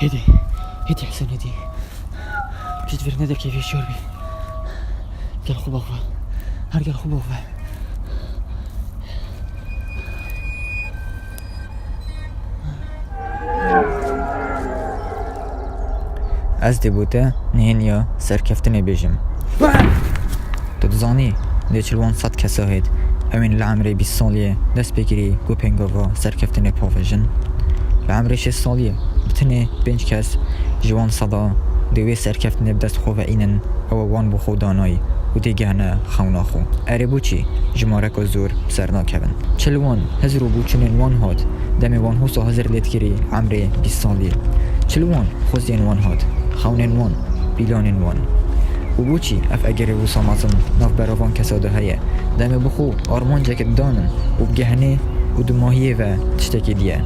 هدي حسن هدي جيت في الندى كيف شربي قال خوب أخوة هرقل خوب أخوة از دبوته نهینیا سرکفتن بیجم تو دزانی دیچلوان 100 کسا هید اوین لعمره 20 سالیه دست بگیری گو پنگاوا سرکفتن پاوژن لعمره 6 سالیه بتنه 5 کس جوان صدا دوی سرکفتن بدست خواه اینن او وان بو خودانایی و دیگه نه خونا خو اره بو چی جمارک و زور سرنا کبن چلوان هزرو بو چنین وان هاد دم وان حوصا هزر لیت گیری عمره 20 سالیه چلوان خوزین وان هاد خونین وان بیلانین وان و بو چی اف اگر وسامتن ناف براوان کساده هیه دم بخو آرمان جکت دانن و بگهنه و دو ماهیه و تشتکی دیه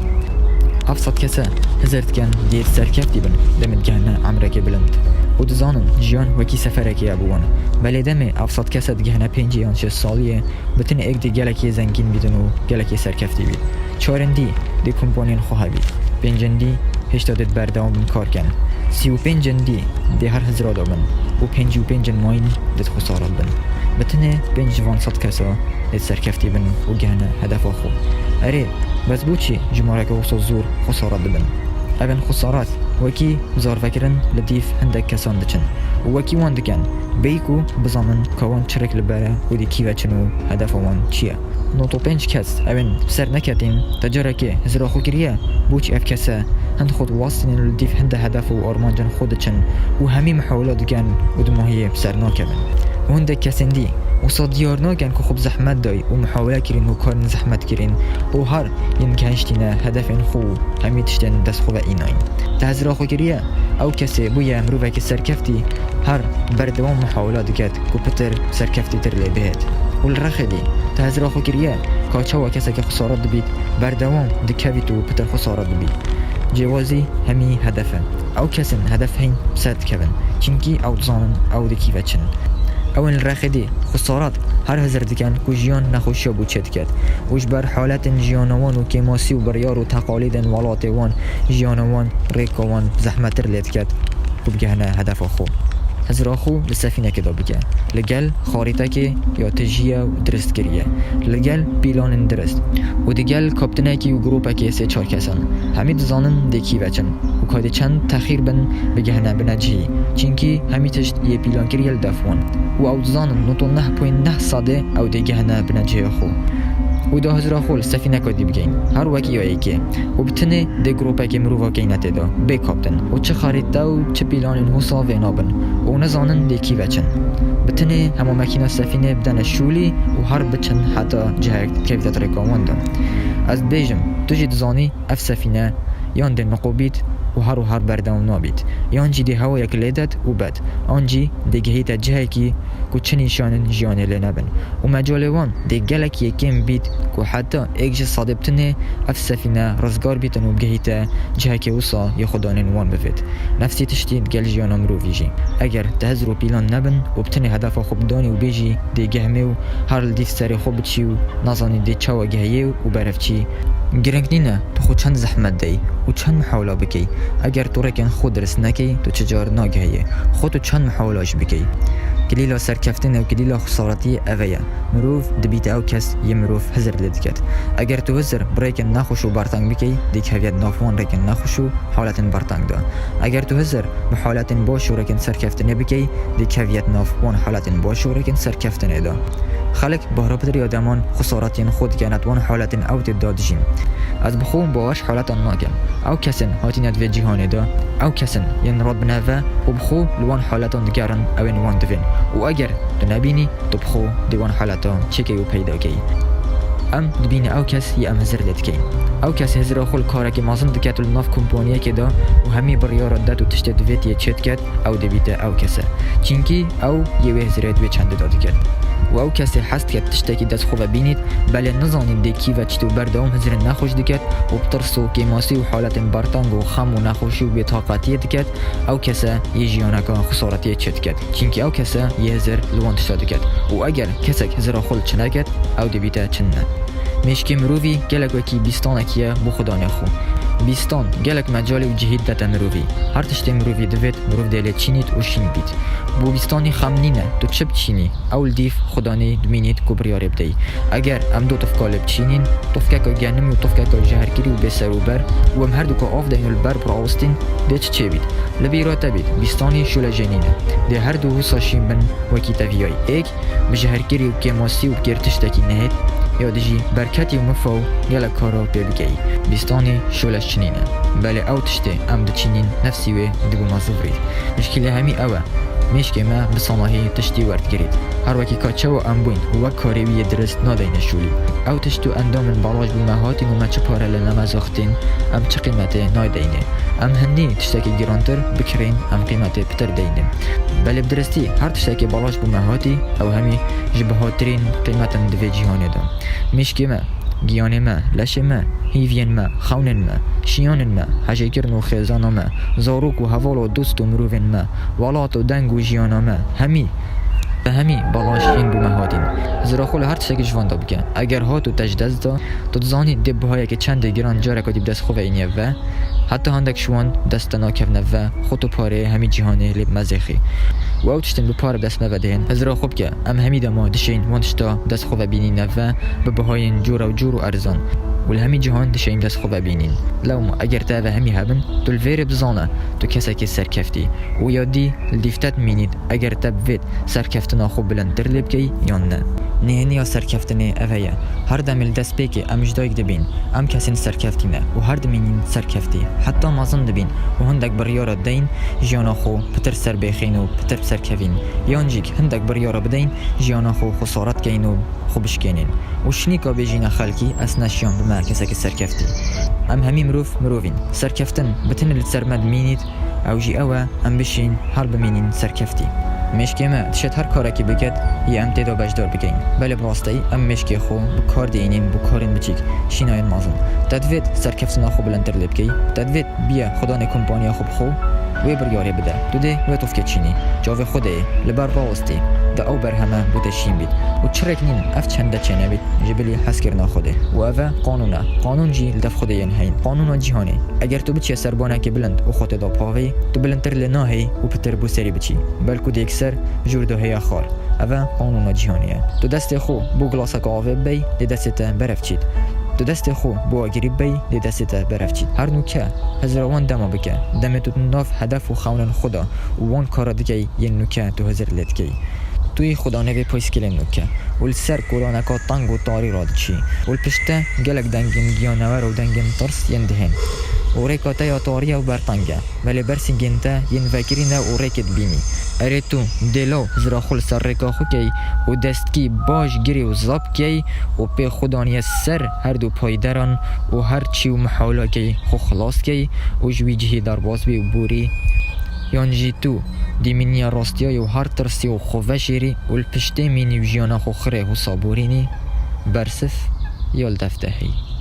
اف 100 کسا هزرت کن دیر سرکفتی بن دمت گهنه عمرک بلند و دزانن جیان وکی سفرکی ابوان بله دمه اف 100 کسا دگهنه 5 یا 6 سالیه بتن اک دی گلکی زنگین بیدن و گلکی سرکفتی بید چارندی دی کمپانین خواه بید پنجندی هشتادت بردوام بن کار کن 35 دی دی هر هزرا دابن و 55 ماین دت خسارات بن بتنه 500 کسا دت سرکفتی بن و گهنه هدف آخو اره بس بوچی جمارک وصل زور خسارات بن ابن خسارات وکی زار فکرن لطیف هندک کسان دچن و وکی وان دکن بیکو بزامن کوان چرک لبره و دی کیوه چنو هدف وان چیه نوتو 5 کس ابن سر نکتیم تجارکه هزرا خو کریه بوچی اف کسه هند خود واصلين لطيف هند هدف و آرمان جن خودشن و همي محاولات كان و دماهي بسر ناكبن و هندك كسين دي و صديار ناكن که خوب زحمت داي و محاوله كرين و كار زحمت كرين و هر ين كهشتينه هدفين خو همي تشتن دست خوب ايناين تهزرا خو كريه او كسي بويا مروفك سركفتي هر بردوام محاولات كات كو بتر سركفتي تر لي بهت و الرخدي تهزرا خو كريه كاچاوا كسا که خسارات دبيت بردوام دكاويتو بتر خسارات دبيت جوازی همی هدفه او کسن هدف هین بسد کبن چنکی او دزانن او دکی وچن او این رخدی خسارات هر هزر دکن که جیان نخوشی بو چد کد وش بر حالت جیانوان و کماسی و بریار و تقالید ولاتوان جیانوان ریکوان زحمتر لید کد و بگهنه هدف خو هزرا خو لسفینه که دا بگه لگل خاریته که یا تجیه و درست کریه لگل پیلان درست و دیگل کابتنه که و گروپه که 3-4 کسان همید زانن دیکی وچن و کاده چند تخیر بن بگهنه بنجهی چینکی همیتشت یه پیلان کریه لدفوان و او زانن نوتو 9.9 ساده او دیگهنه بنجهی خو و دا هزرا خو لسفینه که دی بگین هر وکی یا ایکی و بتنه دی گروپه که مروفا کینته دا بی کابتن و چه خاریته و چه پیلان حسا وینابن و نزانن دیکی وچن بتنه همه مکینا سفینه بدن شولی و هر بچن حتی جهک کفیدت رکامان دن از بیجم تو جید زانی اف سفینه یان دی نقوبید و هر بردام نابید یان جی دی هوا یک لیدت و بد آنجی دی گهیت جهکی که چه نشانن جیانه لنبن و مجالوان دی گلک یکیم بید که حتی ایک جه صادبتنه اف سفینه رزگار بیتن و بگهیت جهکی وصا یا خدانین وان بفید نفسی تشتید گل جیانم رو ویجی اگر تهزر و پیلان نبن و بتنه هدف خوب دانی و بیجی دی گهمه و هر لدیف سری خوب چی و نزانی دی چاو گهیه و برف چی گرنگ نینه تو خود چند زحمت دی و چند محاوله بکی اگر تو رکن خود درست نکی تو چجار ناگهیه خودتو چند محاولاش بکی کلیلا سرکفتن و کلیلا خسارتی اویا مروف دبیت او کس یه مروف هزر لدکت اگر تو هزر برایکن نخوش و برتنگ بکی دیک هویت نافوان رکن نخوش و حالتن برتنگ دا اگر تو هزر محالتن باش و رکن سرکفتن بکی دیک هویت نافوان حالتن باش و رکن سرکفتن دا خلق بهرابتر آدمان خساراتین خود کنند وان حالتن اوت دادجیم از بخون باش حالتن ناکن او کسن هاتینت و جهان دا او کسن ین راد بنوه و بخو لوان حالتان دگرن او این وان دوین و اگر تو نبینی تو بخو دیوان حالتان چکی و پیدا کی ام دبین او کس ی ام هزر لید کی او کس هزر خول کاره که مازن دکت الناف کمپانیه که دا و همی بریار داد و تشت دویت یه چت کد او دبیت او کسه چینکی او یه هزر دوی چند داد کد و او کسی حست که تشتکی دست خوب بینید بله نزانید دیکی و چطور بردام هزر نخوش دکت و بترس و کیماسی و حالت برتنگ و خم و نخوشی و بیتاقتی دکت او کسی یه جیانکا خسارتی چت کد چینکه او کسی یه هزر لوان تشتا دکت و اگر کسی هزر خود چنه کد او دبیته چنه مشکی مروی گلگوکی بیستانکیه بو خدا نخو بیستان گلک مجالی و جهید دت مروی هر تشت مروی دوید مروف دل چینید و شین بید بو بیستانی خمنینه تو چپ چینی اول دیف خدانی دمینید کبریار بدی اگر ام دو تفکالب چینین تفکک گنمی و تفکک جهرگیری و بسر و بر و ام هر دو که آف دین البر براوستین دیت چه بید لبیرات بید بیستانی شول جنینه ده هر دو ساشین بن وکی تفیای ایک بجهرگیری و کماسی و گرتشتکی نهید یا دجی برکتی و مفاو گل کارا ببگی بیستانی شولش چنینه بله او تشته ام دچینین نفسی و دبو مازورید مشکل همی اوه میشکه ما بسانهی تشتی ورد گرید هر وکی کاچه و ام بوین و کاریوی درست نادین شولی او تشتو اندامن بالاش بمهاتین و ما چه پاره لنمازاختین ام چه قیمته نادینه ام هندی تشتکی گرانتر بکرین ام قیمته پتر دینه بله بدرستی هر تشتکی بالاش بمهاتی او همی جبهاترین قیمتن دوی جهانه دام میشکه ما گیان ما، لش ما، هیوین ما، خونن ما، شیان ما، حجیگرن و خیزان ما، زاروک و حوال و دوست و مروین ما، والات و دنگ و جیان ما، همی بالاش این بو مهادین زراخول هر تشکی جوان دا بگه اگر هاتو تجدز دا تو تزانی دب هایی که چند گران جاره که دیب دست خواه اینیه و حتی هندک شوان دست ناکفنه و خودتو پاره همی جهانه لیب مزیخی و او تشتن بو پاره دست مبدهن ازرا خوب که ام همی دما دشین وانشتا دست خواه بینینه و ببهاین جور و جور و ارزان والهمی جهان دشین دست خواه بینین لو اگر تا و همی هبن تو الویر بزانه تو کسی که سرکفتی و یادی لدیفتت مینید اگر تا بوید سرکفتنا خوب بلندر لبکی یا نه نهنی یا سرکفتنه اوه هر دمیل دست بیکی امجدایک دبین ام کسین سرکفتینه و هر دمینین سرکفتی حتی مازن دبین و هندک بریارا دین جیانا خو پتر سر بخین و پتر سرکفین یانجیک هندک بریارا بدین جیانا خو خسارت کین و خوبش کنین و شنیکا بیجین خلکی از نشیان بما کسی که سرکفتی ام همی مروفین سرکفتن بتن لتسرمد مینید او جی اوه ام بشین هر بمینین سرکفتی مشکی ما تشت هر کاری که بکد یه ام تدا بجدار بگین بله براستی ام مشکی خو بکار دینین بکارین بچیک شیناین مازن تدوید سرکفتنا خوب بلندر لبکی تدوید بیا خدا نه کمپانیا خوب خو وی بریاری بده دوده و توفک چینی جاو خوده لبر راستی ده او بر همه بوده شین بید و چرک نین اف چنده چنه بید جبلی حس کرنا خوده و اوه قانون جی لدف خوده ین هین قانون جهانی اگر تو بچی سربانه که بلند و خود دا پاوی تو بلندتر لناهی و پتر بو سری بچی بلکو دیک سر جور ده هیا خار اوه قانون جهانیه تو دست خو بو گلاسک آوه بی دی دست برف چید تو دست خو بو گریب بی دی دست برف چید هر نوکه هزروان دما بکه دم تو ناف هدف و خونن خدا و وان کارا دیگه یه نوکه تو هزر لدکی توی خدا نوی پایس کلیم نوکه ول سر کورانکا تنگ و تاری راد چی ول پشته گلک دنگین گیانور و دنگین ترس یندهن اوریکا تا یا تاریا و برتنگه ولی برسی گنته ین وکرینه اوریکت بینی اره تو دلو زراخول سر رکا خو کی و دست کی باش گری و زاب کی و پی خدانی سر هر دو پایدران و هر چی و محاولا کی خو خلاص کی و جوی جهی در باز بی و بوری یانجی تو دیمینی راستیای و هر ترسی و خواه شیری و الپشته مینی و جیانا خو خره و صابورینی برسف یال دفتهی